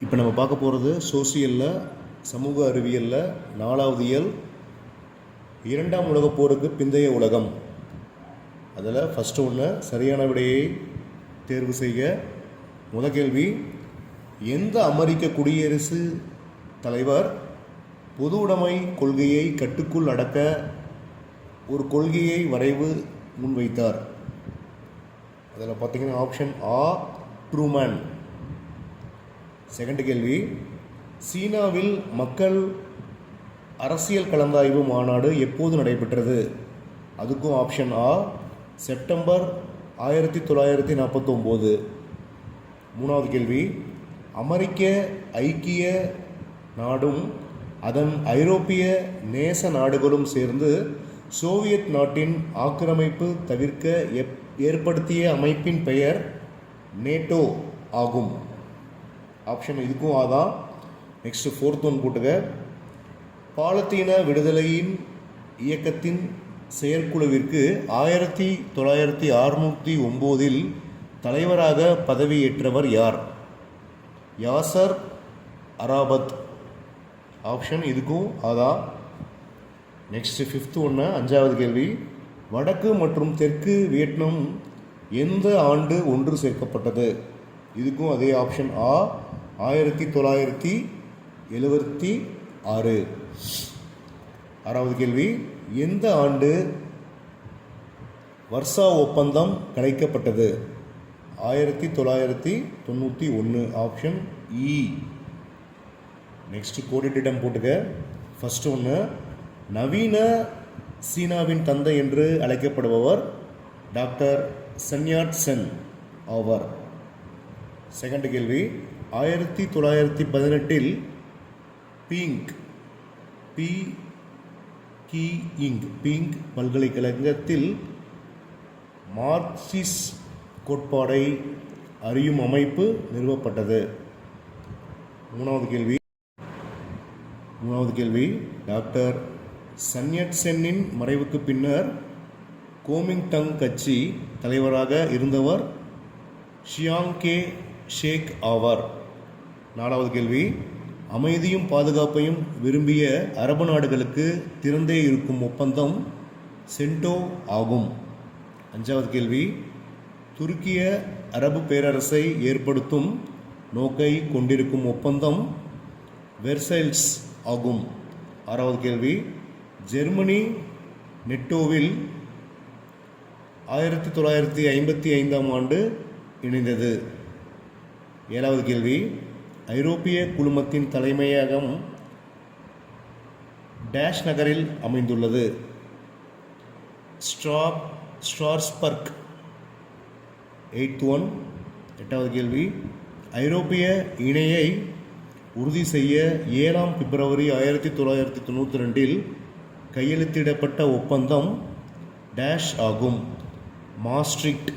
இப்போ நம்ம பார்க்க போகிறது சோசியலில் சமூக அறிவியலில் 4வது இயல் 2ஆம் உலகப் போருக்கு பிந்தைய உலகம். அதில் ஃபஸ்ட்டு ஒன்று சரியான விடையை தேர்வு செய்க. முதல் கேள்வி, எந்த அமெரிக்க குடியரசு தலைவர் பொது உடைமை கொள்கையை கட்டுக்குள் அடக்க ஒரு கொள்கையை வரைவு முன்வைத்தார்? அதில் பார்த்தீங்கன்னா ஆப்ஷன் ஆ ட்ரூமேன். செகண்ட் கேள்வி, சீனாவில் மக்கள் அரசியல் கலந்தாய்வு மாநாடு எப்போது நடைபெற்றது? அதுக்கும் ஆப்ஷன் ஆ செப்டம்பர் 1949. மூணாவது கேள்வி, அமெரிக்க ஐக்கிய நாடும் அதன் ஐரோப்பிய நேச நாடுகளும் சேர்ந்து சோவியத் நாட்டின் ஆக்கிரமிப்பு தவிர்க்க ஏற்படுத்திய அமைப்பின் பெயர் நேட்டோ ஆகும். ஆப்ஷன் இதுக்கும் ஆதான். நெக்ஸ்ட் ஃபோர்த் ஒன் போட்டுக்க. பாலத்தீன விடுதலையின் இயக்கத்தின் செயற்குழுவிற்கு 1969 தலைவராக பதவியேற்றவர் யார்? யாசர் அரபாத். ஆப்ஷன் இதுக்கும் ஆதான். நெக்ஸ்ட் ஃபிஃப்த் ஒன்று, 5வது கேள்வி, வடக்கு மற்றும் தெற்கு வியட்நாம் எந்த ஆண்டு ஒன்று சேர்க்கப்பட்டது? இதுக்கும் அதே ஆப்ஷன் ஆ 1976. 6வது கேள்வி, எந்த ஆண்டு வர்சா ஒப்பந்தம் கலைக்கப்பட்டது? 1991. ஆப்ஷன் இ. நெக்ஸ்ட் கோடிட்டிடம் போட்டுக்க. ஃபஸ்ட்டு ஒன்று, நவீன சீனாவின் தந்தை என்று அழைக்கப்படுபவர் டாக்டர் சன் யாட் சென் ஆவார். செகண்ட் கேள்வி, 1918 பீயிங் பல்கலைக்கழகத்தில் மார்க்சிஸ் கோட்பாடை அறியும் அமைப்பு நிறுவப்பட்டது. மூணாவது கேள்வி, டாக்டர் சன் யாட் சென்னின் மறைவுக்கு பின்னர் கோமிங்டங் கட்சி தலைவராக இருந்தவர் ஷியாங் கே ஷேக் ஆவார். 4வது கேள்வி, அமைதியும் பாதுகாப்பையும் விரும்பிய அரபு நாடுகளுக்கு திறந்தே இருக்கும் ஒப்பந்தம் சென்டோ ஆகும். 5வது கேள்வி, துருக்கிய அரபு பேரரசை ஏற்படுத்தும் நோக்கை கொண்டிருக்கும் ஒப்பந்தம் வெர்சைல்ஸ் ஆகும். 6வது கேள்வி, ஜெர்மனி நெட்டோவில் 1955 இணைந்தது. 7வது கேள்வி, ஐரோப்பிய குழுமத்தின் தலைமையகம் டேஷ் நகரில் அமைந்துள்ளது? ஸ்ட்ராஸ்பர்க். 8வது கேள்வி, ஐரோப்பிய இணையை உறுதி செய்ய 7 பிப்ரவரி 1992 கையெழுத்திடப்பட்ட ஒப்பந்தம் டேஷ் ஆகும்? மாஸ்ட்ரிக்ட்.